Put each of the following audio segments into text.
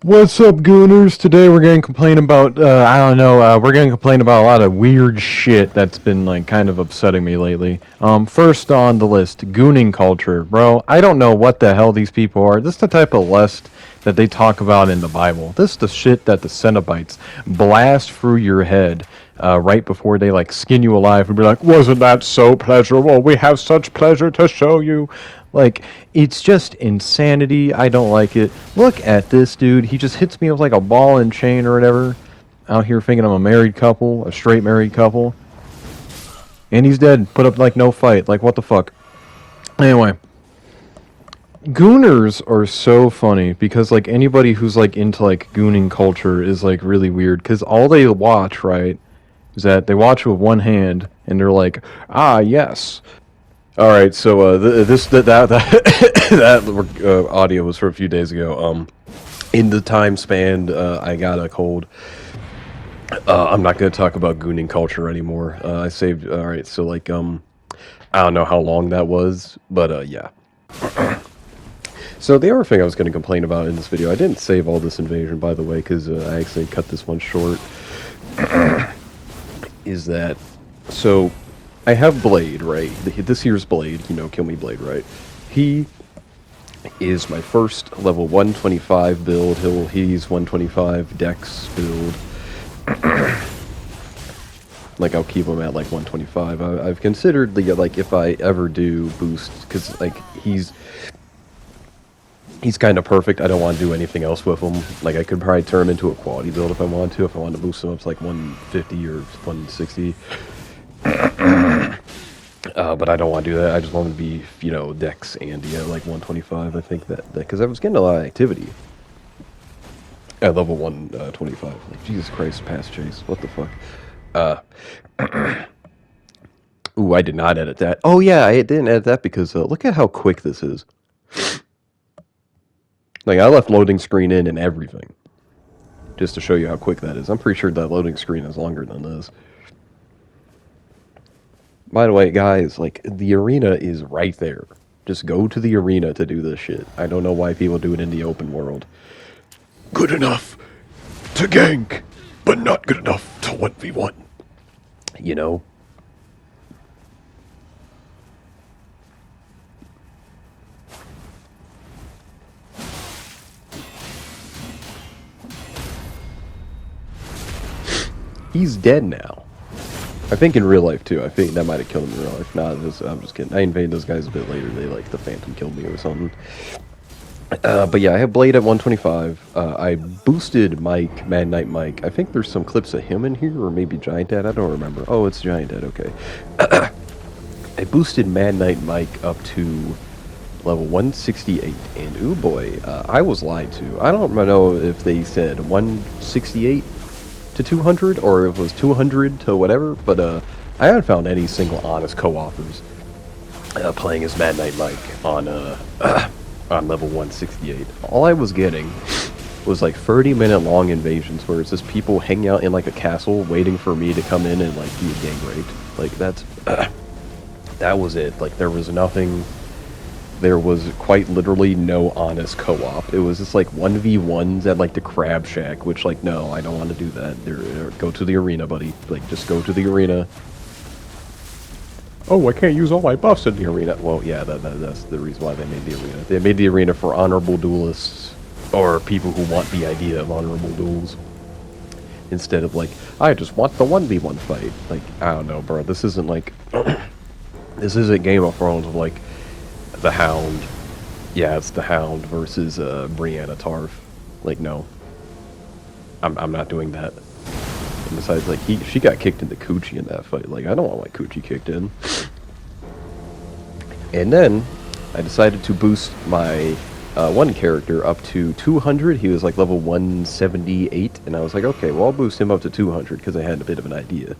What's up, Gooners? Today we're going to complain about, I don't know, we're going to complain about a lot of weird shit that's been, like, kind of upsetting me lately. First on the list, gooning culture. Bro, I don't know what the hell these people are. This is the type of lust that they talk about in the Bible. This is the shit that the Cenobites blast through your head, right before they, like, skin you alive and be like, wasn't that so pleasurable? We have such pleasure to show you. Like, it's just insanity. I don't like it. Look at this dude. He just hits me with like a ball and chain or whatever. Out here thinking I'm a married couple, a straight married couple. And he's dead. Put up like no fight. Like, what the fuck? Anyway. Gooners are so funny because like anybody who's like into like gooning culture is like really weird because all they watch, right, is that they watch with one hand and they're like, ah, yes. All right, so that audio was for a few days ago. In the time span, I got a cold. I'm not going to talk about gooning culture anymore. I saved. All right, so like I don't know how long that was, but yeah. So the other thing I was going to complain about in this video, I didn't save all this invasion, by the way, because I actually cut this one short. Is that so? I have Blade, right? This here's Blade, you know, Kill Me Blade, right? He is my first level 125 build. He's 125 dex build. Like, I'll keep him at, like, 125. I've considered, like, if I ever do boost, because, like, he's kind of perfect. I don't want to do anything else with him. Like, I could probably turn him into a quality build if I wanted to. If I wanted to boost him up to, like, 150 or 160. But I don't want to do that. I just want him to be, you know, dex and, yeah, like 125. I think that because I was getting a lot of activity at level 125. Like, Jesus Christ, pass chase. What the fuck? Ooh, I did not edit that. Oh, yeah, I didn't edit that because look at how quick this is. Like, I left loading screen in and everything. Just to show you how quick that is. I'm pretty sure that loading screen is longer than this. By the way, guys, like, the arena is right there. Just go to the arena to do this shit. I don't know why people do it in the open world. Good enough to gank, but not good enough to 1v1. You know? He's dead now. I think in real life, too. I think that might have killed him in real life. Nah, I'm just kidding. I invaded those guys a bit later. They, like, the Phantom killed me or something. But yeah, I have Blade at 125. I boosted Mike, Mad Knight Mike. I think there's some clips of him in here, or maybe Giant Dad. I don't remember. Oh, it's Giant Dad, okay. I boosted Mad Knight Mike up to level 168. And, ooh boy, I was lied to. I don't know if they said 168 to 200, or if it was 200 to whatever, but I haven't found any single honest co-authors playing as Mad Knight Mike on level 168. All I was getting was like 30-minute long invasions where it's just people hanging out in like a castle waiting for me to come in and like be gang raped. Like, that's that was it. Like, there was nothing. There was quite literally no honest co-op. It was just like 1v1s at like the Crab Shack, which, like, no, I don't want to do that. Go to the arena, buddy. Like, just go to the arena. Oh, I can't use all my buffs in the arena. Well, yeah, that's the reason why they made the arena. They made the arena for honorable duelists, or people who want the idea of honorable duels. Instead of, like, I just want the 1v1 fight. Like, I don't know, bro. This isn't, like... this isn't Game of Thrones of, like, the Hound. Yeah, it's the Hound versus Brianna Tarth. Like, no. I'm not doing that. And besides, like, she got kicked in the coochie in that fight. Like, I don't want my coochie kicked in. And then, I decided to boost my one character up to 200. He was, like, level 178. And I was like, okay, well, I'll boost him up to 200, because I had a bit of an idea.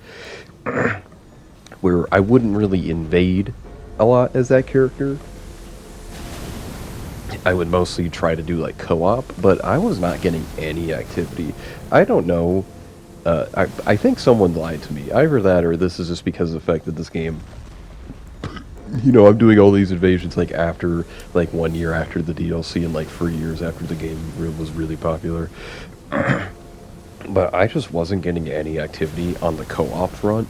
Where I wouldn't really invade a lot as that character. I would mostly try to do, like, co-op, but I was not getting any activity. I don't know. I think someone lied to me. Either that, or this is just because of the fact that this game you know, I'm doing all these invasions like after, like 1 year after the DLC and like 3 years after the game was really popular. But I just wasn't getting any activity on the co-op front,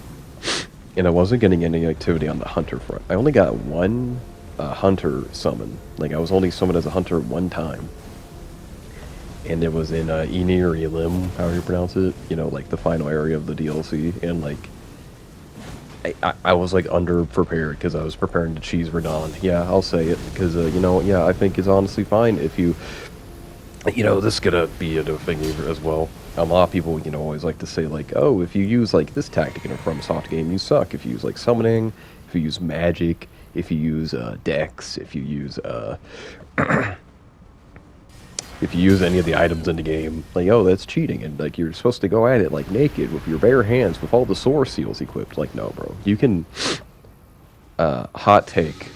and I wasn't getting any activity on the hunter front. I only got one hunter summon. Like, I was only summoned as a hunter one time. And it was in Eni or Elim, however you pronounce it. You know, like the final area of the DLC. And like, I was like underprepared because I was preparing to cheese Radon. Yeah, I'll say it because you know, yeah, I think it's honestly fine if you, you know, this is gonna be a thing as well. A lot of people, you know, always like to say like, oh, if you use like this tactic in a FromSoft game, you suck. If you use like summoning, if you use magic, if you use Dex, if you use if you use any of the items in the game, like, oh, that's cheating, and like you're supposed to go at it like naked with your bare hands with all the source seals equipped. Like, no, bro, you can. Hot take.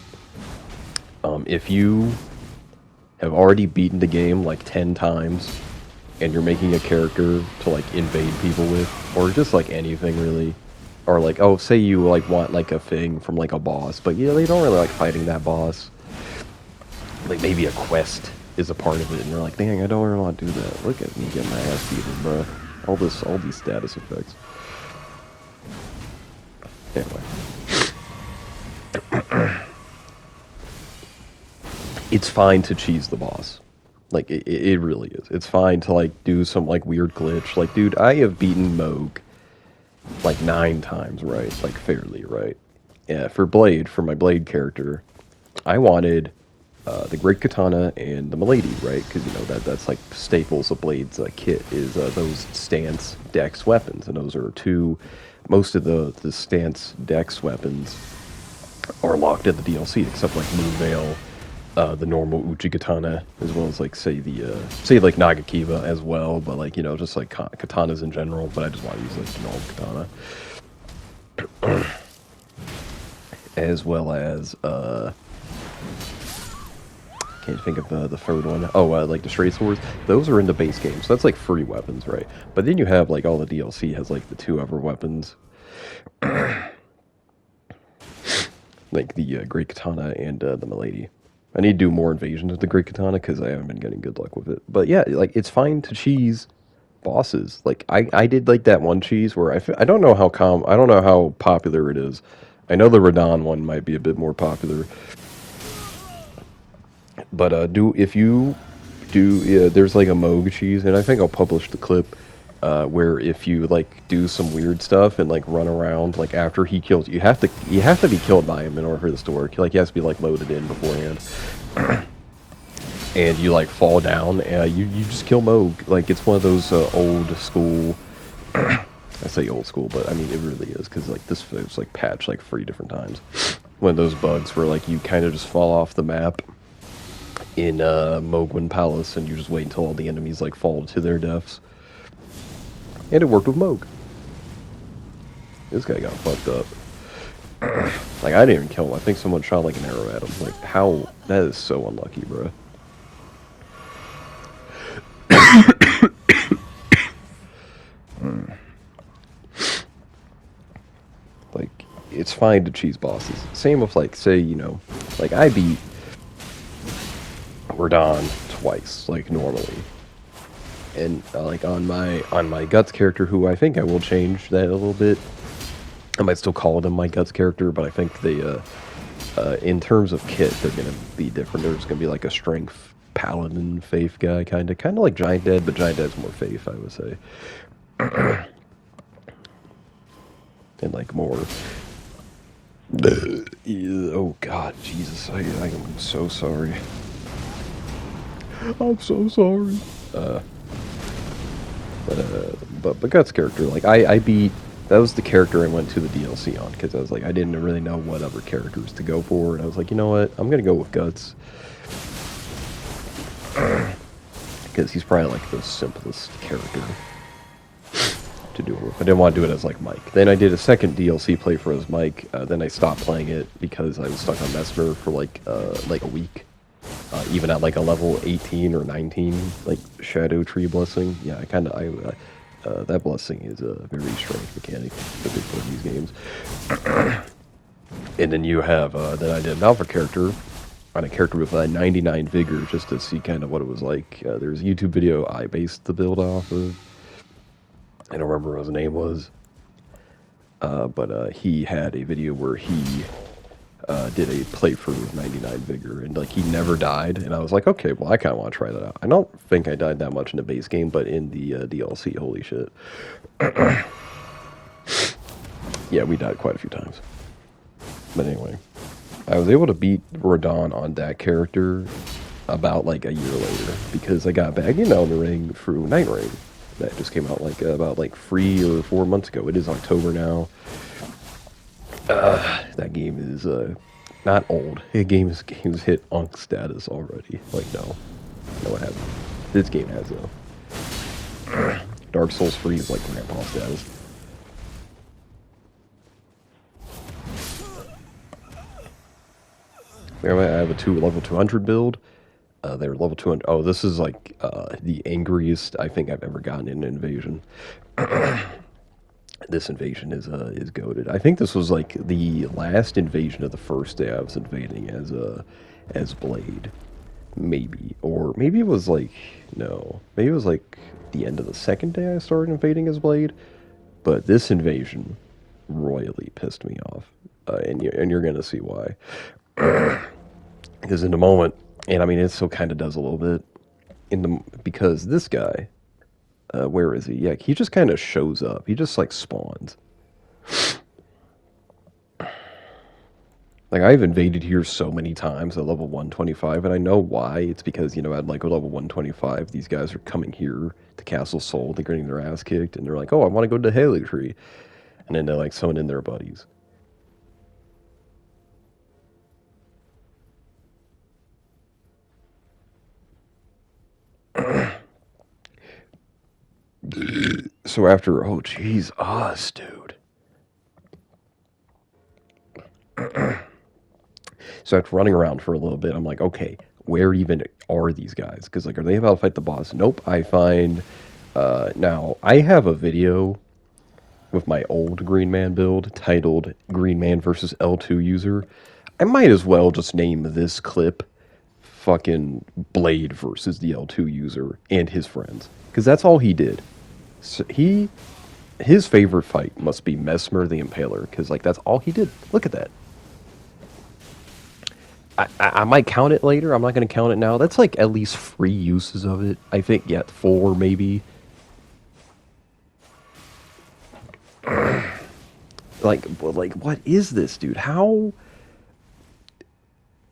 If you have already beaten the game like 10 times, and you're making a character to like invade people with, or just like anything really, or like, oh, say you like want like a thing from like a boss, but yeah, they don't really like fighting that boss. Like maybe a quest is a part of it, and you're like, dang, I don't really want to do that. Look at me getting my ass beaten, bro. All these status effects. Anyway. It's fine to cheese the boss. Like, it really is. It's fine to, like, do some, like, weird glitch. Like, dude, I have beaten Moog, like, 9 times, right? Like, fairly, right? Yeah, for my Blade character, I wanted the Great Katana and the Milady, right? Because, you know, that's, like, staples of Blade's kit is those stance dex weapons. And those are most of the stance dex weapons are locked in the DLC, except, like, Moonveil, the normal Uchi-katana, as well as, like, say like, Nagakiba as well, but, like, you know, just, like, katanas in general, but I just want to use, like, the normal katana. As well as, can't think of the third one. Oh, like, the straight swords. Those are in the base game, so that's, like, free weapons, right? But then you have, like, all the DLC has, like, the 2 other weapons. Like, the Great Katana and the Milady. I need to do more invasions of the Great Katana because I haven't been getting good luck with it. But yeah, like, it's fine to cheese bosses. Like, I did like that one cheese where I don't know how popular it is. I know the Radon one might be a bit more popular. But there's like a Moog cheese, and I think I'll publish the clip where if you like do some weird stuff and like run around like after he kills you, you have to be killed by him in order for this to work. Like, he has to be like loaded in beforehand. And you like fall down, and you just kill Moog. Like, it's one of those old school. I say old school, but I mean it really is, because like this was like patched like 3 different times. One of those bugs where like you kind of just fall off the map in Mogwin Palace, and you just wait until all the enemies like fall to their deaths. And it worked with Moog. This guy got fucked up. Like, I didn't even kill him. I think someone shot like an arrow at him. Like, how? That is so unlucky, bro. Like, it's fine to cheese bosses. Same with, like, say, you know, like, I beat Radon twice, like, normally. And like on my Guts character, who I think I will change that a little bit. I might still call them my Guts character, but I think they, in terms of kit, they're gonna be different. There's gonna be like a strength paladin faith guy, kind of like Giant Dad, but Giant Dad's more faith, I would say. And like more. Oh God, Jesus! I am so sorry. I'm so sorry. But Guts character, like, I beat, that was the character I went to the DLC on, because I was like, I didn't really know what other characters to go for, and I was like, you know what, I'm gonna go with Guts. Because he's probably, like, the simplest character to do it with. I didn't want to do it as, like, Mike. Then I did a second DLC playthrough as Mike, then I stopped playing it because I was stuck on Mesmer for, like a week. Even at like a level 18 or 19, like Shadow Tree Blessing, yeah, that blessing is a very strange mechanic that they put in these games. And then you have, then I did an alpha character on a character with 99 vigor just to see kind of what it was like. There's a YouTube video I based the build off of. I don't remember what his name was. But he had a video where he did a playthrough with 99 vigor, and like he never died. And I was like, okay, well, I kind of want to try that out. I don't think I died that much in the base game, but in the DLC, holy shit. Yeah, we died quite a few times. But anyway, I was able to beat Radon on that character about like a year later because I got back in Elden Ring through Night Ring. That just came out like about like 3 or 4 months ago. It is October now. That game is not old. The game's hit Unk status already. Like no, it hasn't. This game has though. Dark Souls 3 is like grandpa status. I have a level 200 build. They're level 200. Oh, this is like the angriest I think I've ever gotten in an invasion. This invasion is goated. I think this was like the last invasion of the first day I was invading as Blade, maybe, or maybe it was like no, maybe it was like the end of the second day I started invading as Blade. But this invasion royally pissed me off, and you're gonna see why. Because in the moment, and I mean it still kind of does a little bit because this guy, where is he? Yeah, he just kind of shows up. He just like spawns. Like I've invaded here so many times at level 125, and I know why. It's because at like level 125, these guys are coming here to Castle Sol. They're getting their ass kicked, and they're like, "Oh, I want to go to Haley Tree," and then they like summon in their buddies. So after, oh jeez, dude. So after running around for a little bit, I'm like, okay, where even are these guys? Because like, are they about to fight the boss? Nope. I find now I have a video with my old Green Man build titled "Green Man versus L2 User." I might as well just name this clip "Fucking Blade versus the L2 User and his friends," because that's all he did. So his favorite fight must be Mesmer the Impaler, because like that's all he did. Look at that. I might count it later. I'm not going to count it now. That's like at least 3 uses of it. I think, yeah, 4 maybe. like what is this, dude? How?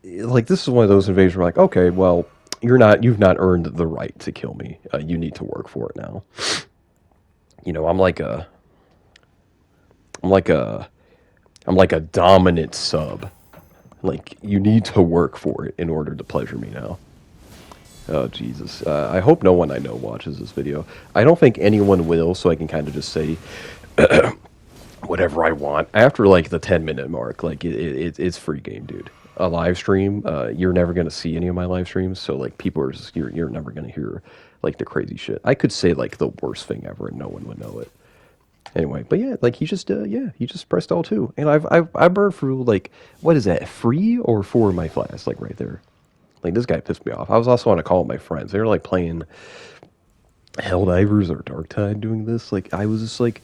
Like this is one of those invasions where like, okay, well, you've not earned the right to kill me. You need to work for it now. I'm like a dominant sub. Like, you need to work for it in order to pleasure me now. Oh, Jesus. I hope no one I know watches this video. I don't think anyone will, so I can kind of just say whatever I want. After, like, the 10-minute mark, like, it's free game, dude. A live stream, you're never going to see any of my live streams, so, like, people are just, you're never going to hear, like, the crazy shit. I could say, like, the worst thing ever, and no one would know it. Anyway, but yeah, like he just pressed L2, and I burned through like, what is that, 3 or 4 of my flasks, like right there. Like this guy pissed me off. I was also on a call with my friends. They were like playing Helldivers or Darktide doing this. Like I was just like,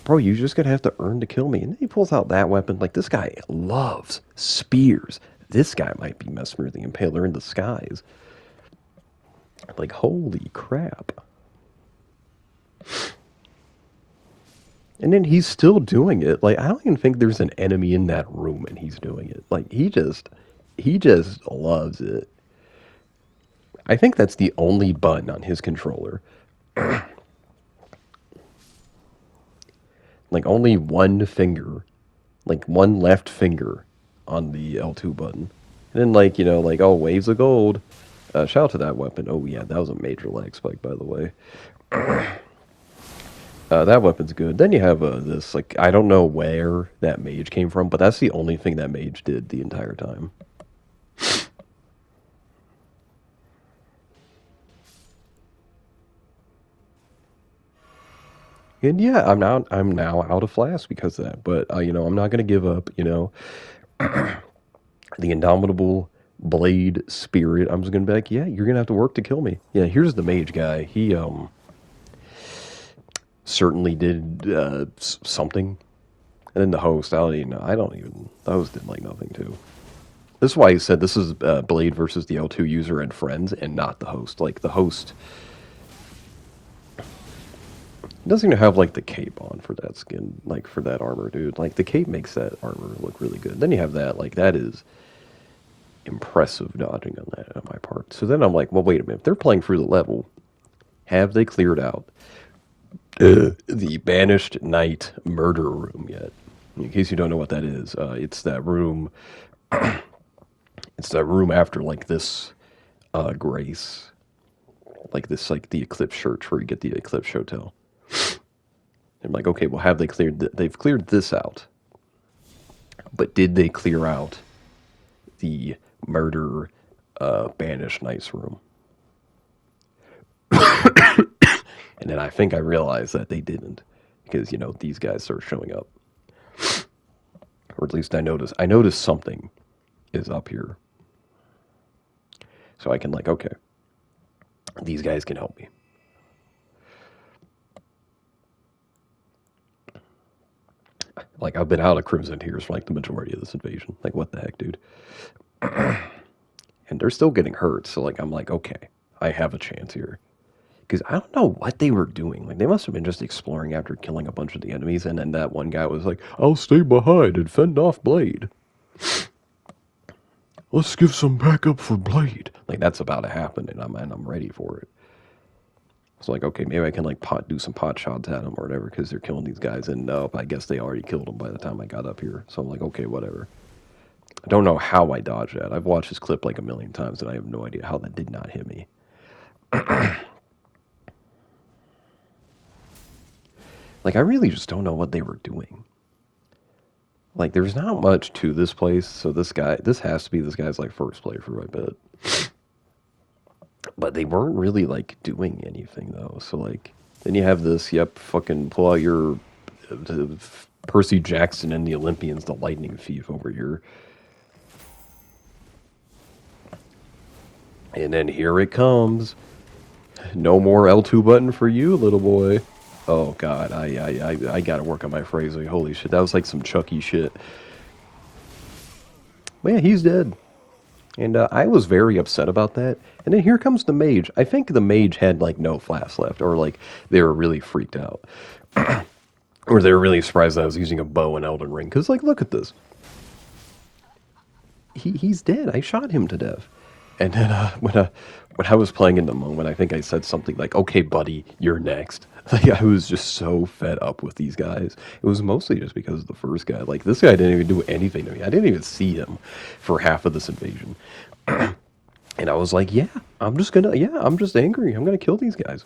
bro, you're just gonna have to earn to kill me. And then he pulls out that weapon. Like this guy loves spears. This guy might be Mesmer the Impaler in disguise. Like holy crap. And then he's still doing it. Like, I don't even think there's an enemy in that room and he's doing it. Like, he just loves it. I think that's the only button on his controller. Like, only one finger. Like, one left finger on the L2 button. And then, like, like, oh, waves of gold. Shout out to that weapon. Oh, yeah, that was a major lag spike, by the way. That weapon's good. Then you have this, like, I don't know where that mage came from, but that's the only thing that mage did the entire time. And yeah, I'm now out of flask because of that. But I'm not gonna give up. The indomitable blade spirit. I'm just gonna be like, yeah, you're gonna have to work to kill me. Yeah, here's the mage guy. He certainly did something. And then the host, the host did like nothing too. This is why he said this is Blade versus the L2 user and friends, and not the host. Like, the host doesn't even have, like, the cape on for that skin, like, for that armor, dude. Like, the cape makes that armor look really good. Then you have that, like, that is impressive dodging on that on my part. So then I'm like, well, wait a minute. If they're playing through the level, have they cleared out the Banished Knight murder room yet? In case you don't know what that is, it's that room. It's that room after like this grace, like this, like the Eclipse Church where you get the Eclipse Hotel. I'm like, okay, well, have they cleared? They've cleared this out, but did they clear out the murder Banished Knight's room? And then I think I realized that they didn't, because these guys start showing up, or at least I noticed something is up here, so I can like, okay, these guys can help me. Like, I've been out of Crimson Tears for like the majority of this invasion. Like, what the heck, dude? And they're still getting hurt, so like I'm like, okay, I have a chance here. Because I don't know what they were doing. Like, they must have been just exploring after killing a bunch of the enemies, and then that one guy was like, I'll stay behind and fend off Blade. Let's give some backup for Blade. Like, that's about to happen, and I'm ready for it. It's like, okay, maybe I can like do some pot shots at them or whatever, because they're killing these guys, and nope, I guess they already killed them by the time I got up here. So I'm like, okay, whatever. I don't know how I dodged that. I've watched this clip like a million times, and I have no idea how that did not hit me. Like, I really just don't know what they were doing. Like, there's not much to this place, so this has to be this guy's, like, first playthrough, I bet. But they weren't really, like, doing anything, though. So, like, then you have this, fucking pull out your Percy Jackson and the Olympians, the lightning thief over here. And then here it comes. No more L2 button for you, little boy. Oh god, I gotta work on my phrasing. Holy shit, that was like some Chucky shit. But yeah, he's dead. And I was very upset about that. And then here comes the mage. I think the mage had like no flasks left, or like they were really freaked out. Or they were really surprised that I was using a bow in Elden Ring. Because like, look at this. He's dead. I shot him to death. And then when I was playing in the moment, I think I said something like, okay, buddy, you're next. Like, I was just so fed up with these guys. It was mostly just because of the first guy. Like, this guy didn't even do anything to me. I didn't even see him for half of this invasion. And I was like, I'm just angry. I'm gonna kill these guys.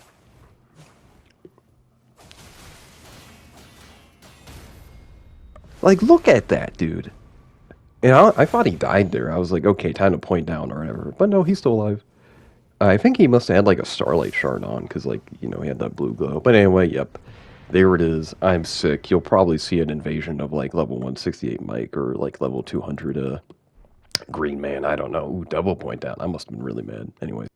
Like, look at that, dude. And I thought he died there. I was like, okay, time to point down or whatever. But no, he's still alive. I think he must have had like a Starlight Shard on, because like, he had that blue glow. But anyway, yep. There it is. I'm sick. You'll probably see an invasion of like level 168 Mike or like level 200 Green Man. I don't know. Ooh, double point down. I must have been really mad. Anyways.